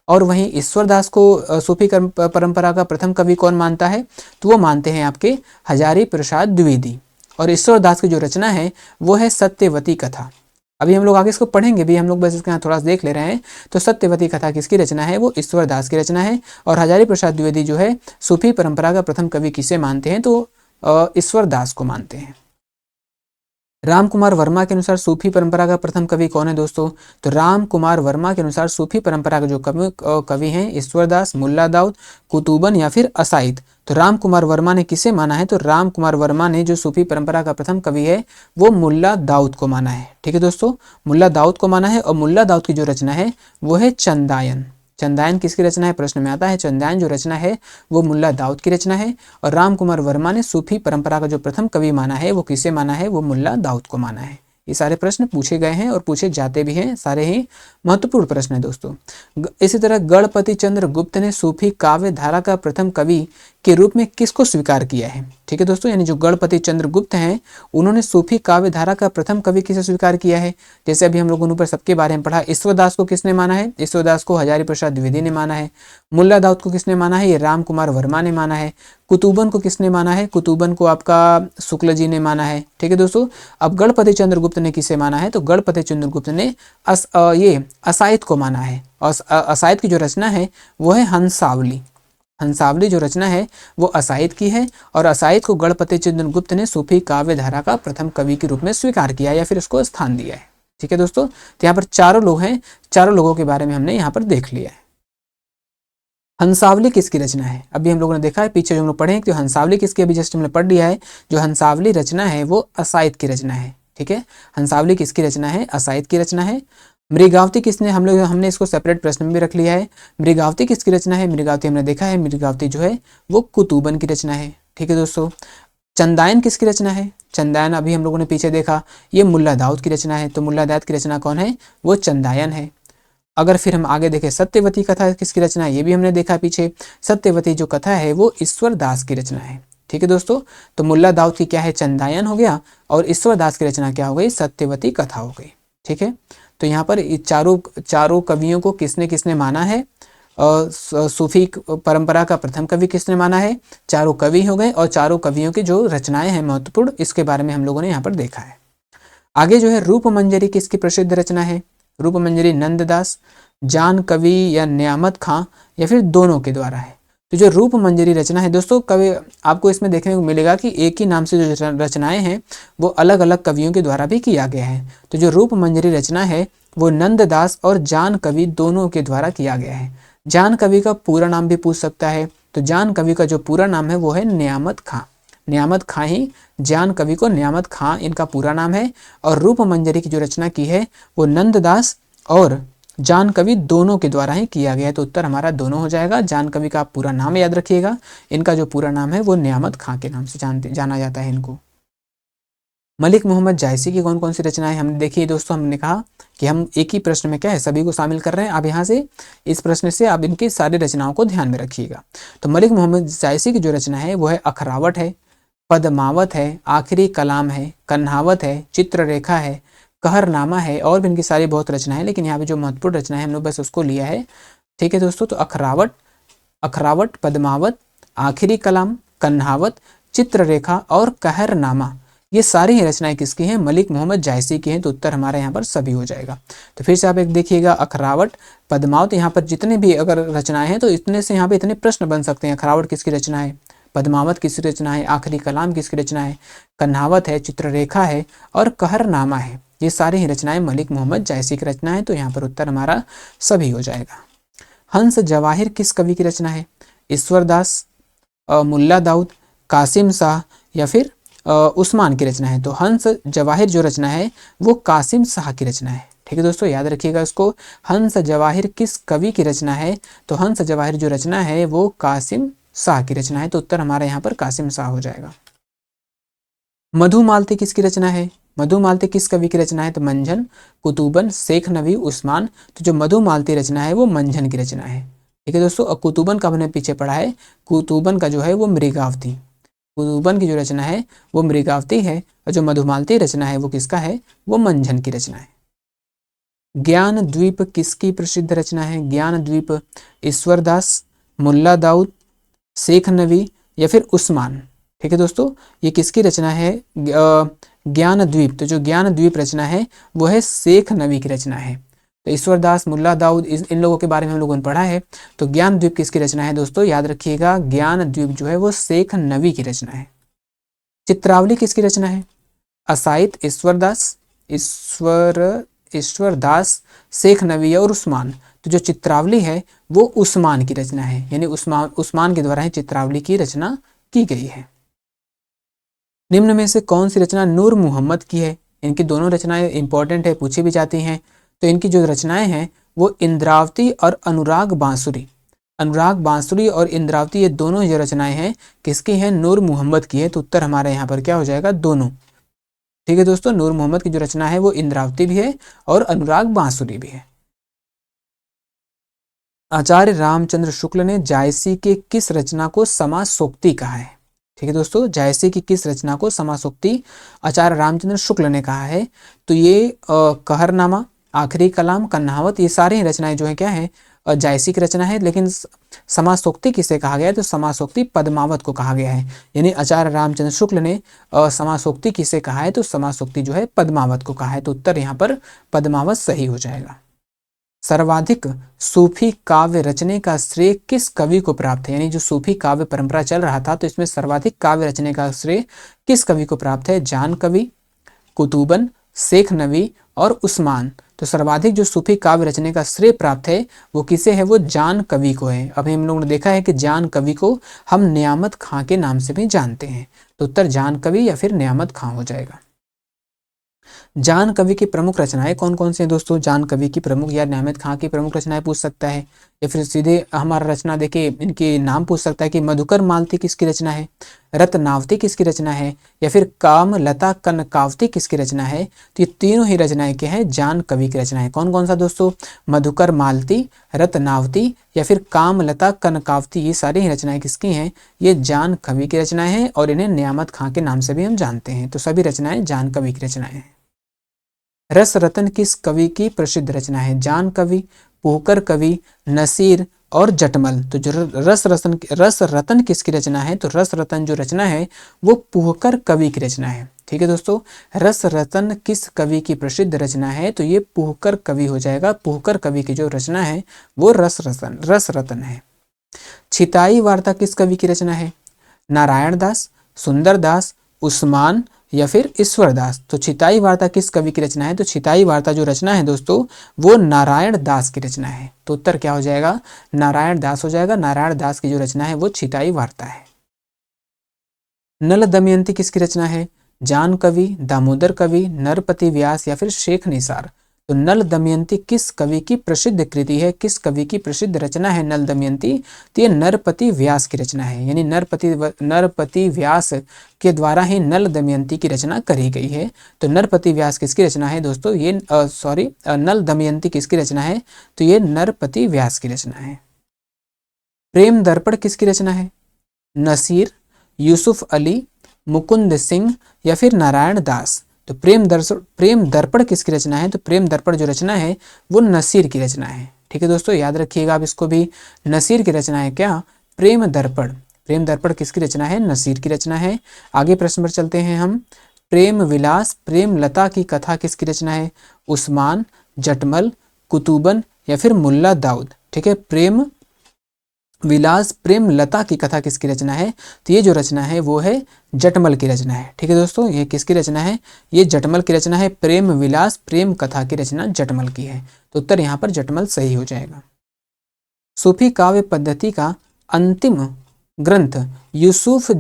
और वहीं ईश्वरदास को सूफी परंपरा का प्रथम कवि कौन मानता है, तो वो मानते हैं आपके हजारी प्रसाद द्विवेदी। और ईश्वरदास की जो रचना है वो है सत्यवती कथा। अभी हम लोग आगे इसको पढ़ेंगे भी, हम लोग बस इसके यहाँ थोड़ा सा देख ले रहे हैं। तो सत्यवती कथा किसकी रचना है, वो ईश्वरदास की रचना है। और हजारी प्रसाद द्विवेदी जो है सूफी परंपरा का प्रथम कवि किसे मानते हैं, तो ईश्वरदास को मानते हैं। राम कुमार वर्मा के अनुसार सूफी परंपरा का प्रथम कवि कौन है दोस्तों, तो राम कुमार वर्मा के अनुसार सूफी परंपरा के जो कवि हैं ईश्वरदास, मुल्ला दाऊद, कुतुबन या फिर असाइद। तो राम कुमार वर्मा ने किसे माना है, तो राम कुमार वर्मा ने जो सूफी परंपरा का प्रथम कवि है वो मुल्ला दाऊद को माना है। ठीक है दोस्तों, मुल्ला दाऊद को माना है। और मुल्ला दाऊद की जो रचना है वो है चंदायन। चंदायन किसकी रचना है, प्रश्न में आता है। चंदायन जो रचना है वो मुल्ला दाऊद की रचना है। और राम कुमार वर्मा ने सूफी परंपरा का जो प्रथम कवि माना है वो किसे माना है, वो मुल्ला दाऊद को माना है। ये सारे प्रश्न पूछे गए हैं और पूछे जाते भी हैं, सारे ही महत्वपूर्ण प्रश्न है दोस्तों। इसी तरह गणपति चंद्र गुप्त ने सूफी काव्य धारा का प्रथम कवि के रूप में किसको स्वीकार किया है। ठीक है दोस्तों, यानी जो गणपति चंद्र गुप्त हैं उन्होंने सूफी काव्य धारा का प्रथम कवि किसे स्वीकार किया है। जैसे अभी हम लोगों ने ऊपर सबके बारे में पढ़ा, ईश्वरदास को किसने माना है, ईश्वरदास को हजारी प्रसाद द्विवेदी ने माना है। मुल्ला दाऊद को किसने माना है, ये राम कुमार वर्मा ने माना है। कुतुबन को किसने माना है, कुतुबन को आपका शुक्ल जी ने माना है। ठीक है दोस्तों, अब गणपति चंद्र गुप्त ने किसे माना है, तो गणपति चंद्र गुप्त ने ये असाइद को माना है। और असाइद की जो रचना है वो है हंसावली। हंसावली जो रचना है वो असाइद की है। और असाइद को गणपति चंद्र गुप्त ने सूफी काव्य धारा का प्रथम कवि के रूप में स्वीकार किया या फिर उसको स्थान दिया है। ठीक है दोस्तों, तो यहाँ पर चारों लोग हैं, चारों लोगों के बारे में हमने यहाँ पर देख लिया है। हंसावली किसकी रचना है, अभी हम लोगों ने देखा है, पीछे जो हम लोग पढ़े हैं, तो हंसावली किसकी, अभी जस्ट हमने पढ़ लिया है। जो हंसावली रचना है वो असाइद की रचना है। ठीक है, हंसावली किसकी रचना है, असाइद की रचना है। मृगावती किसने, हमने इसको सेपरेट प्रश्न में भी रख लिया है। मृगावती किसकी रचना है, मृगावती हमने देखा है, मृगावती जो है वो कुतुबन की रचना है। ठीक है दोस्तों, चंदायन किसकी रचना है, चंदायन अभी हम लोगों ने पीछे देखा, ये मुल्ला दाऊद की रचना है। तो मुल्ला दाऊद की रचना कौन है, वो चंदायन है। अगर फिर हम आगे देखें, सत्यवती कथा किसकी रचना है, ये भी हमने देखा पीछे। सत्यवती जो कथा है वो ईश्वरदास की रचना है। ठीक है दोस्तों, तो मुल्ला दाऊद की क्या है, चंदायन हो गया, और ईश्वरदास की रचना क्या हो गई, सत्यवती कथा हो गई। ठीक है, तो यहाँ पर चारों कवियों को किसने किसने माना है, सूफी परंपरा का प्रथम कवि किसने माना है, चारों कवि हो गए। और चारों कवियों की जो रचनाएं हैं महत्वपूर्ण, इसके बारे में हम लोगों ने यहाँ पर देखा है। आगे जो है रूप मंजरी किसकी प्रसिद्ध रचना है, रूप मंजरी नंददास, जान कवि या नियामत खां या फिर दोनों के द्वारा है। तो जो रूप मंजरी रचना है दोस्तों, कवि आपको इसमें देखने को मिलेगा कि एक ही नाम से जो रचनाएं हैं वो अलग अलग कवियों के द्वारा भी किया गया है। तो जो रूप मंजरी रचना है वो नंददास और जान कवि दोनों के द्वारा किया गया है। जान कवि का पूरा नाम भी पूछ सकता है, तो जान कवि का जो पूरा नाम है वो है नियामत खां। नियामत खां ही जान कवि को नियामत खां इनका पूरा नाम है। और रूप मंजरी की जो रचना की है वो नंददास और जान कवि दोनों के द्वारा ही किया गया है। तो उत्तर हमारा दोनों हो जाएगा। जान कवि का आप पूरा नाम याद रखिएगा, इनका जो पूरा नाम है वो नियामत खां के नाम से जाना जाता है इनको। मलिक मोहम्मद जायसी की कौन कौन सी रचनाएं हमने देखी है दोस्तों। हमने कहा कि हम एक ही प्रश्न में क्या है सभी को शामिल कर रहे हैं। आप यहाँ से इस प्रश्न से आप इनकी सारी रचनाओं को ध्यान में रखिएगा। तो मलिक मोहम्मद जायसी की जो रचना है वो है अखरावट है, पद्मावत है, आखिरी कलाम है, कन्हावत है, चित्ररेखा है, कहरनामा है, और भी इनकी सारी बहुत रचना है, लेकिन यहाँ पे जो महत्वपूर्ण रचना है हम लोग बस उसको लिया है। ठीक है दोस्तों, तो अखरावट, पद्मावत, आखिरी कलाम, कन्हावत, चित्ररेखा और कहरनामा, ये सारी ही रचनाएं किसकी हैं? मलिक मोहम्मद जायसी की हैं। तो उत्तर हमारे यहाँ पर सभी हो जाएगा। तो फिर से आप एक देखिएगा, अखरावट, पद्मावत, यहाँ पर जितने भी अगर रचनाएं हैं तो इतने से यहाँ पे इतने प्रश्न बन सकते हैं। अखरावट किसकी रचना है, पद्मावत किसकी रचना है, आखिरी कलाम किसकी रचना है, कन्हावत है, चित्ररेखा है और कहरनामा है। ये सारी ही रचनाएं मलिक मोहम्मद जायसी की रचना है। तो यहाँ पर उत्तर हमारा सभी हो जाएगा। हंस जवाहिर किस कवि की रचना है? ईश्वरदास, मुल्ला दाऊद, कासिम शाह या फिर उस्मान की रचना है। तो हंस जवाहिर जो रचना है वो कासिम शाह की रचना है। ठीक है दोस्तों, याद रखिएगा इसको। हंस जवाहिर किस कवि की रचना है? तो हंस जवाहिर जो रचना है वो कासिम शाह की रचना है। तो उत्तर हमारे यहाँ पर कासिम शाह हो जाएगा। मधुमालती किसकी रचना है? मधुमालती किस कवि की रचना है? तो मंझन, कुतुबन, शेख नबी, उस्मान। तो जो मधुमालती रचना है वो मंझन की रचना है। ठीक है दोस्तों, और कुतुबन का हमने पीछे पढ़ा है, कुतुबन का जो है वो मृगावती, कुतुबन की जो रचना है वो मृगावती है, और जो मधुमालती रचना है वो किसका है? वो मंझन की रचना है। ज्ञान द्वीप किसकी प्रसिद्ध रचना है? ज्ञान द्वीप ईश्वरदास, मुल्ला दाऊद, शेख नबी या फिर उस्मान। ठीक है दोस्तों, ये किसकी रचना है? ज्ञान द्वीप। तो जो ज्ञान द्वीप रचना है वो है शेख नबी की रचना है। तो ईश्वरदास, मुल्ला दाऊद, इन लोगों के बारे में हम लोगों ने पढ़ा है। तो ज्ञान द्वीप किसकी रचना है दोस्तों? याद रखिएगा, ज्ञान द्वीप जो है वो शेख नबी की रचना है। चित्रावली किसकी रचना है? असाइद, ईश्वरदास, शेख नबी और उस्मान। तो जो चित्रावली है वो उस्मान की रचना है, यानी उस्मान के द्वारा ही चित्रावली की रचना की गई है। निम्न में से कौन सी रचना नूर मोहम्मद की है? इनकी दोनों रचनाएं इंपॉर्टेंट है, पूछी भी जाती हैं। तो इनकी जो रचनाएं हैं वो इंद्रावती और अनुराग बांसुरी और इंद्रावती, ये दोनों जो रचनाएं हैं किसकी हैं? नूर मोहम्मद की है। तो उत्तर हमारे यहाँ पर क्या हो जाएगा? दोनों। ठीक है दोस्तों, नूर मोहम्मद की जो रचना है वो इंद्रावती भी है और अनुराग बांसुरी भी है। आचार्य रामचंद्र शुक्ल ने जायसी के किस रचना को समासोक्ति कहा है? ठीक है दोस्तों, जायसी की किस रचना को समासोक्ति आचार्य रामचंद्र शुक्ल ने कहा है? तो ये कहरनामा, आखिरी कलाम, कन्हावत, ये सारी रचनाएं जो है क्या है? जायसी की रचना है। लेकिन समासोक्ति किसे कहा गया है? तो समासोक्ति पद्मावत को कहा गया है। यानी आचार्य रामचंद्र शुक्ल ने समासोक्ति किसे कहा है? तो समासोक्ति जो है पद्मावत को कहा है। तो उत्तर यहाँ पर पद्मावत सही हो जाएगा। सर्वाधिक सूफी काव्य रचने का श्रेय किस कवि को प्राप्त है? यानी जो सूफी काव्य परंपरा चल रहा था तो इसमें सर्वाधिक काव्य रचने का श्रेय किस कवि को प्राप्त है? जान कवि, कुतुबन, शेख नबी और उस्मान। तो सर्वाधिक जो सूफी काव्य रचने का श्रेय प्राप्त है वो किसे है? वो जान कवि को है। अभी हम लोगों ने देखा है कि जान कवि को हम नियामत खां के नाम से भी जानते हैं। तो उत्तर जान कवि या फिर नियामत खां हो जाएगा। जान कवि की प्रमुख रचनाएं कौन कौन सी हैं दोस्तों? जान कवि की प्रमुख या नियामत खां की प्रमुख रचनाएं पूछ सकता है, या फिर सीधे हमारा रचना देके इनके नाम पूछ सकता है कि मधुकर मालती किसकी रचना है, रत्नावती किसकी रचना है, या फिर कामलता कनकावती किसकी रचना है। तो ये तीनों ही रचनाएं क्या है? जान कवि की रचनाएं। कौन कौन सा दोस्तों? मधुकर मालती, रत्नावती या फिर कामलता कनकावती, ये सारी ही रचनाएं किसकी हैं? ये जान कवि की रचनाएं हैं और इन्हें नियामत खां के नाम से भी हम जानते हैं। तो सभी रचनाएं जान कवि की रचनाएं हैं। रस रतन किस कवि की प्रसिद्ध रचना है? जान कवि, पुहकर कवि, नसीर और जटमल। तो जो रस रतन किसकी रचना है? तो रस रतन जो रचना है वो पुहकर कवि की रचना है। ठीक है दोस्तों, रस रतन किस कवि की प्रसिद्ध रचना है? तो ये पुहकर कवि हो जाएगा। पुहकर कवि की जो रचना है वो रस रतन है। छिताई वार्ता किस कवि की रचना है? नारायण दास, सुंदर दास, उस्मान या फिर ईश्वरदास। तो छिताई वार्ता किस कवि की रचना है? तो छिताई वार्ता जो रचना है दोस्तों वो नारायण दास की रचना है। तो उत्तर क्या हो जाएगा? नारायण दास हो जाएगा। नारायण दास की जो रचना है वो छिताई वार्ता है। नल दमयंती किसकी रचना है? जान कवि, दामोदर कवि, नरपति व्यास या फिर शेख निसार। तो नल दमयंती किस कवि की प्रसिद्ध कृति है, किस कवि की प्रसिद्ध रचना है नल दमयंती? तो ये नरपति व्यास की रचना है, यानी नरपति व्यास के द्वारा ही नल दमयंती की रचना करी गई है। तो नरपति व्यास किसकी रचना है दोस्तों? ये नल दमयंती किसकी रचना है? तो ये नरपति व्यास की रचना है। प्रेम दर्पण किसकी रचना है? नसीर, यूसुफ अली, मुकुंद सिंह या फिर नारायण दास? तो प्रेम दर्पण किसकी रचना है? तो प्रेम दर्पण जो रचना है वो नसीर की रचना है। ठीक है दोस्तों, याद रखिएगा आप इसको भी, नसीर की रचना है क्या? प्रेम दर्पण। प्रेम दर्पण किसकी रचना है? नसीर की रचना है। आगे प्रश्न पर चलते हैं हम। प्रेम विलास प्रेम लता की कथा किसकी रचना है? उस्मान, जटमल, कुतुबन या फिर मुल्ला दाऊद? ठीक है, प्रेम विलास प्रेम लता की कथा किसकी रचना है? तो ये जो रचना है वो है जटमल की रचना है। ठीक है दोस्तों, ये किसकी रचना है? ये जटमल की रचना है। प्रेम विलास प्रेम कथा की रचना जटमल की है। तो उत्तर यहाँ पर जटमल सही हो जाएगा। सूफी काव्य पद्धति का अंतिम ग्रंथ यूसुफ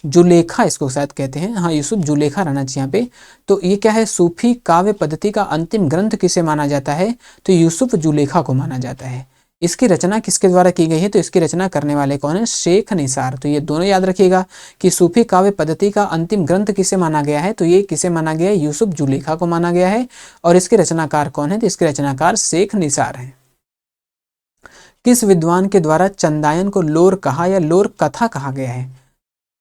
जुलेखा इसको शायद कहते हैं, हाँ यूसुफ जुलेखा रहना चाहिए यहाँ पे। तो ये क्या है? सूफी काव्य पद्धति का अंतिम ग्रंथ किसे माना जाता है? तो यूसुफ जुलेखा को माना जाता है। इसकी रचना किसके द्वारा की गई है? तो इसकी रचना करने वाले कौन है? शेख निसार। तो ये दोनों याद रखिएगा कि सूफी काव्य पद्धति का अंतिम ग्रंथ किसे माना गया है? तो ये किसे माना गया है? यूसुफ जुलेखा को माना गया है। और इसके रचनाकार कौन है? तो इसके रचनाकार शेख निसार हैं। किस विद्वान के द्वारा चंदायन को लोर कहा या लोर कथा कहा गया है?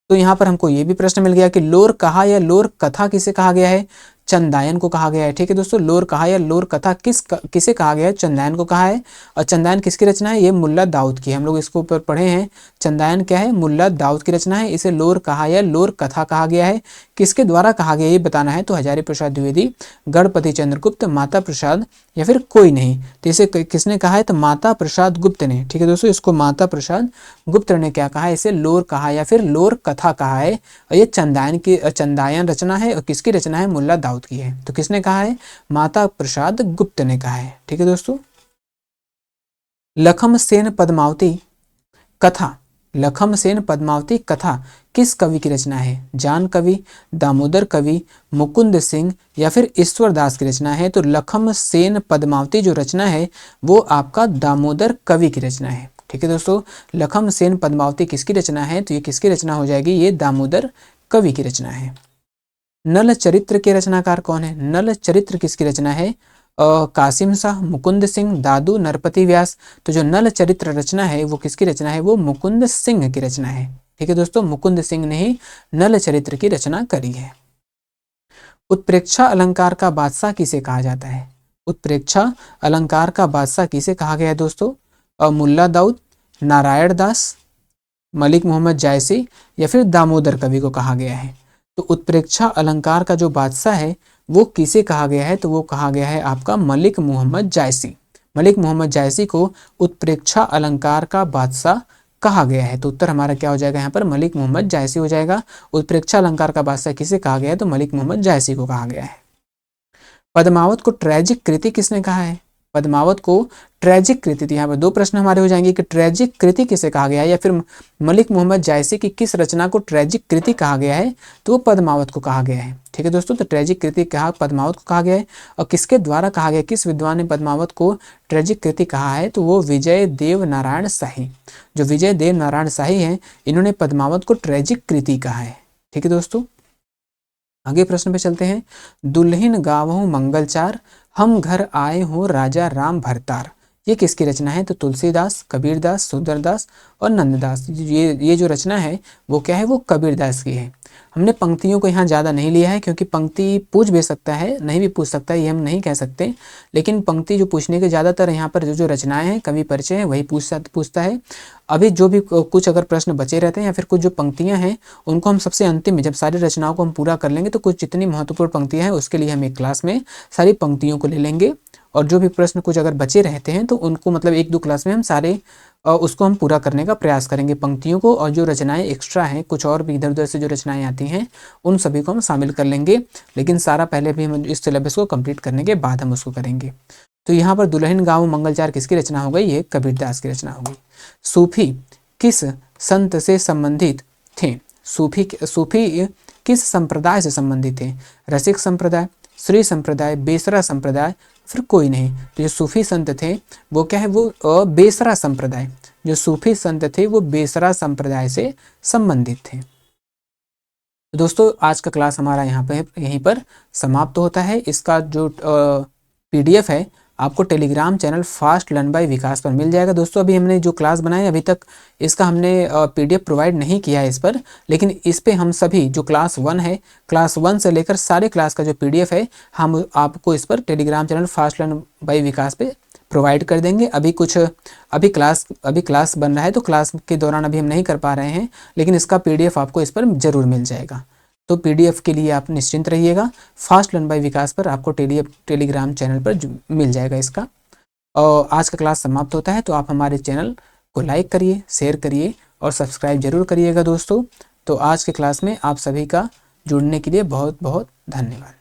तो यहाँ पर हमको ये भी प्रश्न मिल गया कि लोर कहा या लोर कथा किसे कहा गया है? चंदायन को कहा गया है। ठीक है दोस्तों, लोर कहा या लोर कथा किसे कहा गया है? चंदायन को कहा है। और चंदायन किसकी रचना है? ये मुल्ला दाऊद की। हम लोग इसको ऊपर पढ़े हैं। चंदायन क्या है? मुल्ला दाऊद की रचना है। इसे लोर कहा या लोर कथा कहा गया है। किसके द्वारा कहा गया ये बताना है। तो हजारी प्रसाद द्विवेदी, गणपति चंद्रगुप्त, माता प्रसाद या फिर कोई नहीं? तो इसे किसने कहा है? तो माता प्रसाद गुप्त ने। ठीक है दोस्तों, इसको माता प्रसाद गुप्त ने क्या कहा है? इसे लोर कहा या फिर लोर कथा कहा है। और ये चंदायन रचना है। और किसकी रचना है? मुल्ला दाऊद की है। तो किसने कहा है? माता प्रसाद गुप्त ने कहा है। ठीक है दोस्तों, लखम सेन पद्मावती कथा किस कवि की रचना है? जान कवि, दामोदर कवि, मुकुंद सिंह या फिर ईश्वर दास की रचना है? तो लखम सेन पद्मावती जो रचना है वो आपका दामोदर कवि की रचना है। ठीक है दोस्तों, लखम सेन पद्मावती किसकी रचना है? तो ये किसकी रचना हो जाएगी? ये दामोदर कवि की रचना है। नल चरित्र के रचनाकार कौन है? नल चरित्र किसकी रचना है? कासिम शाह, मुकुंद सिंह, दादू, नरपति व्यास? तो जो नल चरित्र रचना है वो किसकी रचना है? वो मुकुंद सिंह की रचना है। ठीक है दोस्तों, मुकुंद सिंह ने ही नल चरित्र की रचना करी है। उत्प्रेक्षा अलंकार का बादशाह किसे कहा जाता है? उत्प्रेक्षा अलंकार का बादशाह किसे कहा गया है दोस्तों? मुल्ला दाऊद, नारायण दास, मलिक मोहम्मद जायसी या फिर दामोदर कवि को कहा गया है। तो उत्प्रेक्षा अलंकार का जो बादशाह है वो किसे कहा गया है? तो वो कहा गया है आपका मलिक मोहम्मद जायसी। मलिक मोहम्मद जायसी को उत्प्रेक्षा अलंकार का बादशाह कहा गया है। तो उत्तर हमारा क्या हो जाएगा यहाँ पर? मलिक मोहम्मद जायसी हो जाएगा। उत्प्रेक्षा अलंकार का बादशाह किसे कहा गया है? तो मलिक मोहम्मद जायसी को कहा गया है। पद्मावत को ट्रेजिक कृति किसने कहा है? पद्मावत को ट्रेजिक कृति, यहाँ पर दो प्रश्न हमारे हो जाएंगे कि ट्रेजिक कृति किसे कहा गया है या फिर मलिक मोहम्मद जायसी की किस रचना को ट्रेजिक कृति कहा गया है? तो वो पद्मावत को कहा गया है। ठीक है दोस्तों, तो ट्रेजिक कृति कहा पद्मावत को कहा गया है। और किसके द्वारा कहा गया? किस विद्वान ने पद्मावत को ट्रेजिक कृति कहा है? तो वो विजय देव नारायण शाही। जो विजय देव नारायण शाही हैं इन्होंने पद्मावत को ट्रेजिक कृति कहा है। ठीक है दोस्तों, आगे प्रश्न पे चलते हैं। दुल्हिन गावहूँ मंगलचार, हम घर आए हो राजा राम भरतार, ये किसकी रचना है? तो तुलसीदास, कबीरदास, सुंदरदास और नंददास। ये जो रचना है वो क्या है? वो कबीरदास की है। हमने पंक्तियों को यहाँ ज़्यादा नहीं लिया है क्योंकि पंक्ति पूछ भी सकता है, नहीं भी पूछ सकता है, ये हम नहीं कह सकते। लेकिन पंक्ति जो पूछने के ज़्यादातर यहाँ पर जो रचनाएं हैं, कवि परिचय है, वही पूछता है। अभी जो भी कुछ अगर प्रश्न बचे रहते हैं या फिर कुछ जो पंक्तियाँ हैं उनको हम सबसे अंतिम में, जब सारी रचनाओं को हम पूरा कर लेंगे तो कुछ जितनी महत्वपूर्ण पंक्तियाँ हैं उसके लिए हम एक क्लास में सारी पंक्तियों को ले लेंगे। और जो भी प्रश्न कुछ अगर बचे रहते हैं तो उनको मतलब एक दो क्लास में हम सारे उसको हम पूरा करने का प्रयास करेंगे पंक्तियों को। और जो रचनाएं एक्स्ट्रा हैं, कुछ और भी इधर उधर से जो रचनाएं आती हैं उन सभी को हम शामिल कर लेंगे। लेकिन सारा पहले भी हम इस सिलेबस को कंप्लीट करने के बाद हम उसको करेंगे। तो यहाँ पर दुल्हन गाँव मंगलचार किसकी रचना हो गई? ये कबीरदास की रचना हो गई। सूफी किस संत से संबंधित थे? सूफी किस संप्रदाय से संबंधित थे? रसिक संप्रदाय, श्री संप्रदाय, बेसरा संप्रदाय, फिर कोई नहीं। तो जो सूफी संत थे वो क्या है, वो बेसरा संप्रदाय, जो सूफी संत थे वो बेसरा संप्रदाय से संबंधित थे। तो दोस्तों आज का क्लास हमारा यहीं पर समाप्त होता है। इसका जो PDF है आपको Telegram channel fast learn by Vikas पर मिल जाएगा। दोस्तों अभी हमने जो क्लास बनाए अभी तक इसका हमने PDF प्रोवाइड नहीं किया है इस पर, लेकिन इस पे हम सभी जो क्लास 1 है, क्लास 1 से लेकर सारे क्लास का जो PDF है हम आपको इस पर Telegram channel fast learn by Vikas पे प्रोवाइड कर देंगे। अभी क्लास बन रहा है तो क्लास के दौरान अभी हम नहीं कर पा रहे हैं, लेकिन इसका PDF आपको इस पर ज़रूर मिल जाएगा। तो PDF के लिए आप निश्चिंत रहिएगा, फास्ट लर्न बाय विकास पर आपको टेलीग्राम चैनल पर मिल जाएगा इसका। और आज का क्लास समाप्त होता है, तो आप हमारे चैनल को लाइक करिए, शेयर करिए और सब्सक्राइब जरूर करिएगा दोस्तों। तो आज के क्लास में आप सभी का जुड़ने के लिए बहुत बहुत धन्यवाद।